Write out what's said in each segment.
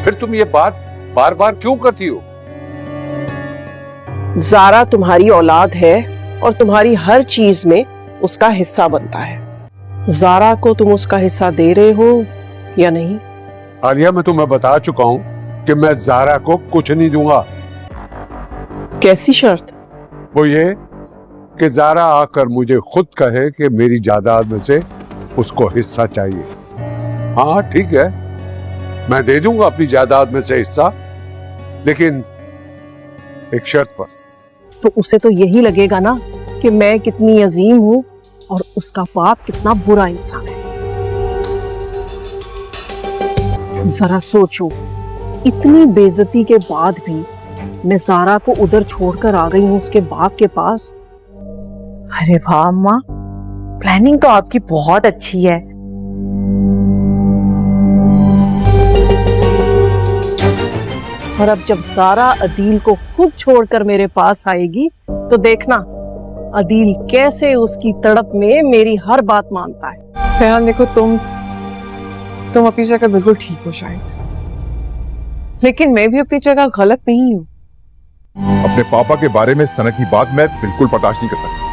फिर तुम ये बात बार बार क्यों करती हो? ज़ारा तुम्हारी औलाद है और तुम्हारी हर चीज में उसका हिस्सा बनता है। ज़ारा को तुम उसका हिस्सा दे रहे हो या नहीं? आलिया, मैं तुम्हें बता चुका हूँ कि मैं ज़ारा को कुछ नहीं दूंगा। कैसी शर्त? वो ये कि ज़ारा आकर मुझे खुद कहे कि मेरी जायदाद में से उसको हिस्सा चाहिए। हाँ ठीक है, मैं दे दूंगा अपनी जायदाद में से हिस्सा, लेकिन एक शर्त पर। तो उसे तो यही लगेगा ना कि मैं कितनी अजीम हूँ और उसका बाप कितना बुरा इंसान है। जरा सोचो, इतनी बेइज्जती के बाद भी मैं ज़ारा को उधर छोड़कर आ गई हूँ उसके बाप के पास। अरे वाह अम्मा, प्लानिंग तो आपकी बहुत अच्छी है। और अब जब ज़ारा अदील को खुद छोड़कर मेरे पास आएगी तो देखना अदील कैसे उसकी तड़प में मेरी हर बात मानता है। रेहान देखो, तुम अपनी जगह बिल्कुल ठीक हो शायद, लेकिन मैं भी अपनी जगह गलत नहीं हूँ। अपने पापा के बारे में सना की बात मैं बिल्कुल बर्दाश्त नहीं कर सकता।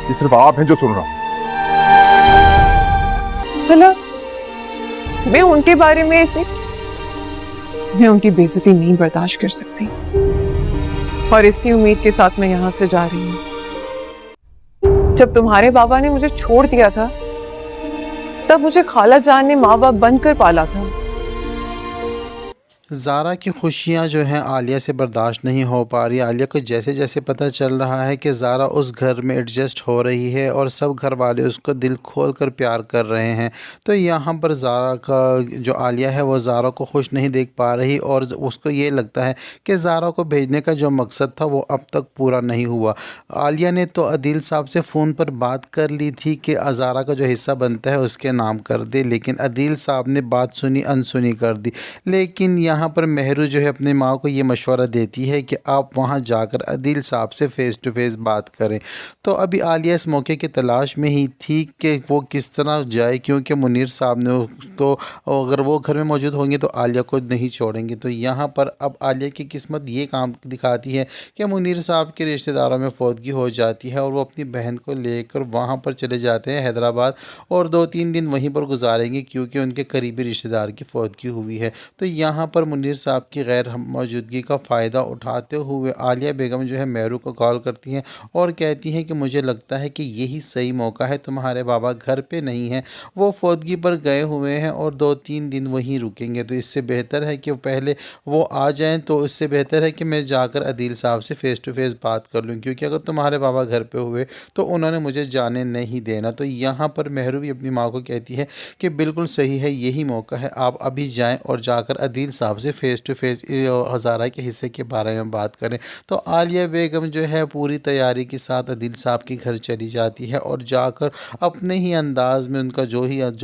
ये सिर्फ आप हैं जो सुन रहा हूं। भला मैं उनके बारे में मैं उनकी बेइज्जती नहीं बर्दाश्त कर सकती, और इसी उम्मीद के साथ मैं यहां से जा रही हूँ। जब तुम्हारे बाबा ने मुझे छोड़ दिया था तब मुझे खाला जान ने माँ बाप बनकर पाला था। ज़ारा की खुशियाँ जो हैं आलिया से बर्दाश्त नहीं हो पा रही। आलिया को जैसे जैसे पता चल रहा है कि ज़ारा उस घर में एडजस्ट हो रही है और सब घर वाले उसको दिल खोल कर प्यार कर रहे हैं, तो यहाँ पर ज़ारा का जो आलिया है वो ज़ारा को खुश नहीं देख पा रही और उसको ये लगता है कि ज़ारा को भेजने का जो मकसद था वो अब तक पूरा नहीं हुआ। आलिया ने तो अदील साहब से फ़ोन पर बात कर ली थी कि ज़ारा का जो हिस्सा बनता है उसके नाम कर दे, लेकिन अदील साहब ने बात सुनी अनसुनी कर दी। लेकिन यहाँ पर मेहरू जो है अपनी माँ को ये मशवरा देती है कि आप वहाँ जाकर अदील साहब से फ़ेस टू फेस बात करें। तो अभी आलिया इस मौके की तलाश में ही थी कि वो किस तरह जाए, क्योंकि मुनीर साहब ने तो अगर वो घर में मौजूद होंगे तो आलिया को नहीं छोड़ेंगे। तो यहाँ पर अब आलिया की किस्मत ये काम दिखाती है कि मुनीर साहब के रिश्तेदारों में फौतगी हो जाती है और वो अपनी बहन को लेकर वहाँ पर चले जाते हैं हैदराबाद, और 2-3 दिन वहीं पर गुजारेंगे क्योंकि उनके करीबी रिश्तेदार की फौतगी हुई है। तो यहाँ पर मुनीर साहब की गैर मौजूदगी का फ़ायदा उठाते हुए आलिया बेगम जो है मेहरू को कॉल करती हैं और कहती हैं कि मुझे लगता है कि यही सही मौका है, तुम्हारे बाबा घर पे नहीं हैं, वो फौतगी पर गए हुए हैं और 2-3 दिन वहीं रुकेंगे, तो इससे बेहतर है कि पहले वो आ जाएं। तो इससे बेहतर है कि मैं जाकर अदील साहब से फ़ेस टू फेस बात कर लूँ, क्योंकि अगर तुम्हारे बाबा घर पे हुए तो उन्होंने मुझे जाने नहीं देना। तो यहाँ पर मेहरू भी अपनी माँ को कहती है कि बिल्कुल सही है, यही मौका है, आप अभी जाएँ और जाकर अदील साहब से फ़ेस टू फेस ज़ारा के हिस्से के बारे में बात करें। तो आलिया बेगम जो है पूरी तैयारी के साथ अदील साहब के घर चली जाती है और जाकर अपने ही अंदाज़ में, उनका जो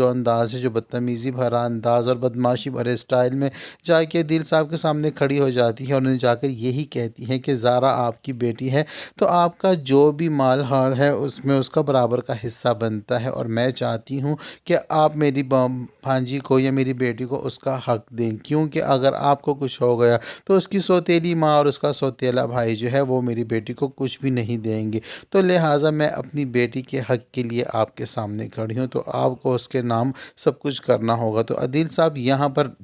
अंदाज़ है, जो बदतमीज़ी भरा अंदाज़ और बदमाशी भरे स्टाइल में जाके अदील साहब के सामने खड़ी हो जाती है और उन्हें जाकर यही कहती है कि ज़ारा आपकी बेटी है, तो आपका जो भी माल हाल है उसमें उसका बराबर का हिस्सा बनता है, और मैं चाहती हूँ कि आप मेरी भांजी को या मेरी बेटी को उसका हक दें, क्योंकि अगर आपको कुछ हो गया तो उसकी सौतेली माँ और उसका सौतेला भाई जो है वो मेरी बेटी को कुछ भी नहीं देंगे। तो लिहाजा मैं अपनी बेटी के हक के लिए आपके सामने खड़ी हूँ, तो आपको उसके नाम सब कुछ करना होगा। तो अदील साहब यहाँ पर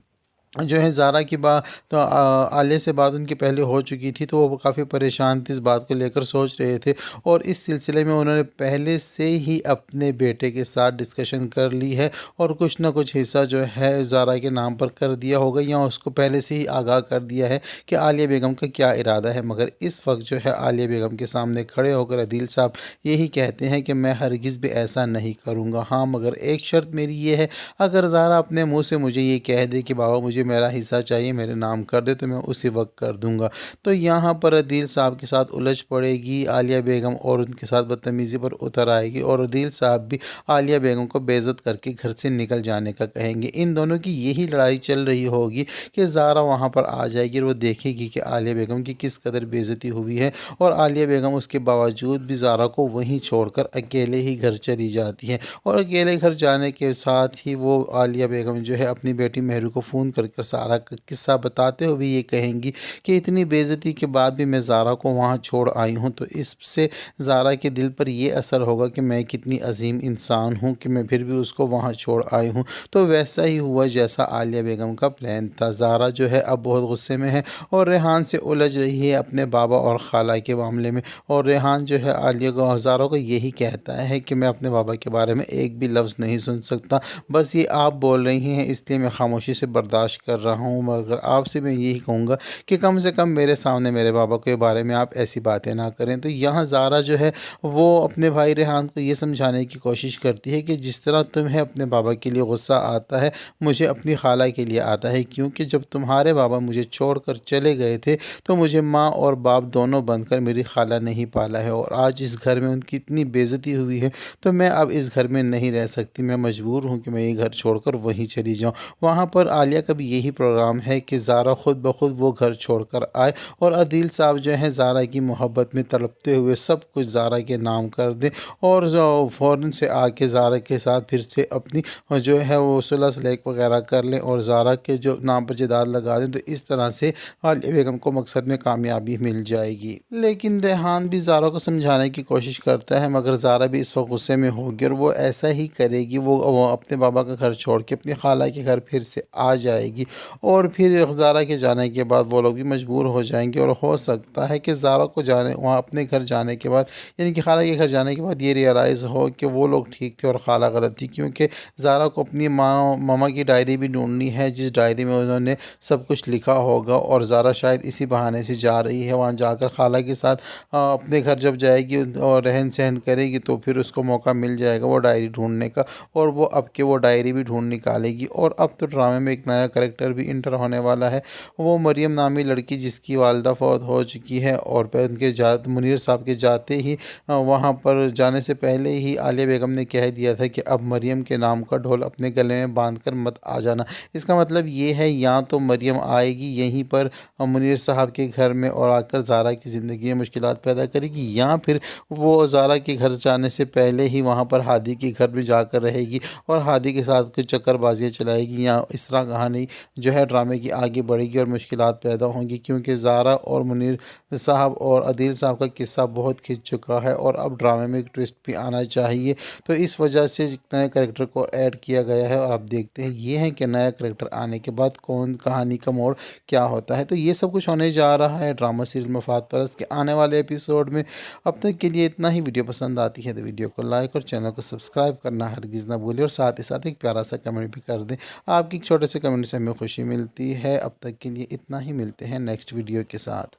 जो है ज़ारा की बात तो आलिया से बात उनकी पहले हो चुकी थी, तो वो काफ़ी परेशान थी, इस बात को लेकर सोच रहे थे, और इस सिलसिले में उन्होंने पहले से ही अपने बेटे के साथ डिस्कशन कर ली है और कुछ ना कुछ हिस्सा जो है ज़ारा के नाम पर कर दिया होगा, या उसको पहले से ही आगाह कर दिया है कि आलिया बेगम का क्या इरादा है। मगर इस वक्त जो है आलिया बेगम के सामने खड़े होकर अदील साहब यही कहते हैं कि मैं हरगिज़ भी ऐसा नहीं करूँगा, हाँ मगर एक शर्त मेरी ये है, अगर ज़ारा अपने मुँह से मुझे ये कह दे कि बाबा मुझे मेरा हिस्सा चाहिए, मेरे नाम कर दे, तो मैं उसी वक्त कर दूंगा। तो यहाँ पर अदील साहब के साथ उलझ पड़ेगी आलिया बेगम और उनके साथ बदतमीज़ी पर उतर आएगी, और अदील साहब भी आलिया बेगम को बेइज्जत करके घर से निकल जाने का कहेंगे। इन दोनों की यही लड़ाई चल रही होगी कि ज़ारा वहाँ पर आ जाएगी और वो देखेगी कि आलिया बेगम की किस कदर बेइज्जती हुई है, और आलिया बेगम उसके बावजूद भी ज़ारा को वहीं छोड़कर अकेले ही घर चली जाती है। और अकेले घर जाने के साथ ही वो आलिया बेगम जो है अपनी बेटी मेहरू को फ़ोन करके कर सारा का किस्सा बताते हुए ये कहेंगी कि इतनी बेइज्जती के बाद भी मैं ज़ारा को वहाँ छोड़ आई हूँ, तो इससे ज़ारा के दिल पर ये असर होगा कि मैं कितनी अजीम इंसान हूँ कि मैं फिर भी उसको वहाँ छोड़ आई हूँ। तो वैसा ही हुआ जैसा आलिया बेगम का प्लान था। ज़ारा जो है अब बहुत गुस्से में है और रेहान से उलझ रही है अपने बाबा और खाला के मामले में। और रेहान जो है आलिया को, ज़ारा को यही कहता है कि मैं अपने बाबा के बारे में एक भी लफ्ज़ नहीं सुन सकता, बस ये आप बोल रही हैं इसलिए मैं खामोशी से बर्दाश्त कर रहा हूँ। मगर आपसे मैं यही कहूँगा कि कम से कम मेरे सामने मेरे बाबा के बारे में आप ऐसी बातें ना करें। तो यहाँ ज़ारा जो है वो अपने भाई रेहान को ये समझाने की कोशिश करती है कि जिस तरह तुम्हें अपने बाबा के लिए गुस्सा आता है, मुझे अपनी खाला के लिए आता है, क्योंकि जब तुम्हारे बाबा मुझे छोड़कर चले गए थे तो मुझे माँ और बाप दोनों बनकर मेरी खाला नहीं पाला है, और आज इस घर में उनकी इतनी बेइज्जती हुई है तो मैं अब इस घर में नहीं रह सकती। मैं मजबूर हूँ कि मैं ये घर छोड़कर वहीं चली जाऊँ। वहाँ पर आलिया का भी यही प्रोग्राम है कि ज़ारा खुद ब खुद वो घर छोड़कर आए और अदील साहब जो हैं ज़ारा की मोहब्बत में तड़पते हुए सब कुछ ज़ारा के नाम कर दें और फ़ौरन से आके ज़ारा के साथ फिर से अपनी जो है वो सुलह सलेक वगैरह कर लें और ज़ारा के जो नाम पर जदाद लगा दें। तो इस तरह से आलिया बेगम को मकसद में कामयाबी मिल जाएगी। लेकिन रेहान भी ज़ारा को समझाने की कोशिश करता है, मगर ज़ारा भी इस वक्त गुस्से में होगी और वो ऐसा ही करेगी। वो अपने बाबा का घर छोड़ के अपनी खाला के घर फिर से आ जाएगी और फिर ज़ारा के जाने के बाद वो लोग भी मजबूर हो जाएंगे और हो सकता है कि ज़ारा को जाने वहाँ अपने घर जाने के बाद, यानी कि खाला के घर जाने के बाद ये रियलाइज़ हो कि वो लोग ठीक थे और खाला गलत थी, क्योंकि ज़ारा को अपनी मामा की डायरी भी ढूंढनी है जिस डायरी में उन्होंने सब कुछ लिखा होगा, और ज़ारा शायद इसी बहाने से जा रही है वहाँ जाकर खाला के साथ अपने घर जब जाएगी और रहन सहन करेगी तो फिर उसको मौका मिल जाएगा वो डायरी ढूंढने का, और वो अब के वो डायरी भी ढूंढ निकालेगी। और अब तो ड्रामे में एक नया करैक्टर भी इंटर होने वाला है, वो मरियम नामी लड़की जिसकी वालदा फौत हो चुकी है, और उनके मुनीर साहब के जाते ही वहाँ पर जाने से पहले ही आलिया बेगम ने कह दिया था कि अब मरियम के नाम का ढोल अपने गले में बांध कर मत आ जाना। इसका मतलब ये है या तो मरियम आएगी यहीं पर मुनीर साहब के घर में और आकर ज़ारा की ज़िंदगी में मुश्किलात पैदा करेगी, या फिर वो ज़ारा के घर जाने से पहले ही वहाँ पर हादी के घर भी जाकर रहेगी और हादी के साथ कुछ चक्करबाजियाँ चलाएगी, या इस तरह कहानी जो है ड्रामे की आगे बढ़ेगी और मुश्किलात पैदा होंगी। क्योंकि ज़ारा और मुनीर साहब और अदील साहब का किस्सा बहुत खिंच चुका है और अब ड्रामे में एक ट्विस्ट भी आना चाहिए, तो इस वजह से नए करैक्टर को ऐड किया गया है। और अब देखते हैं ये है कि नया करैक्टर आने के बाद कौन कहानी का मोड़ क्या होता है। तो ये सब कुछ होने जा रहा है ड्रामा सीरियल मफाद परस्त के आने वाले एपिसोड में। अब तक के लिए इतना ही। वीडियो पसंद आती है तो वीडियो को लाइक और चैनल को सब्सक्राइब करना हरगिज़ ना भूलें, और साथ ही साथ एक प्यारा सा कमेंट भी कर दें। आपकी एक छोटे से कमेंट से हमें खुशी मिलती है। अब तक के लिए इतना ही, मिलते हैं नेक्स्ट वीडियो के साथ।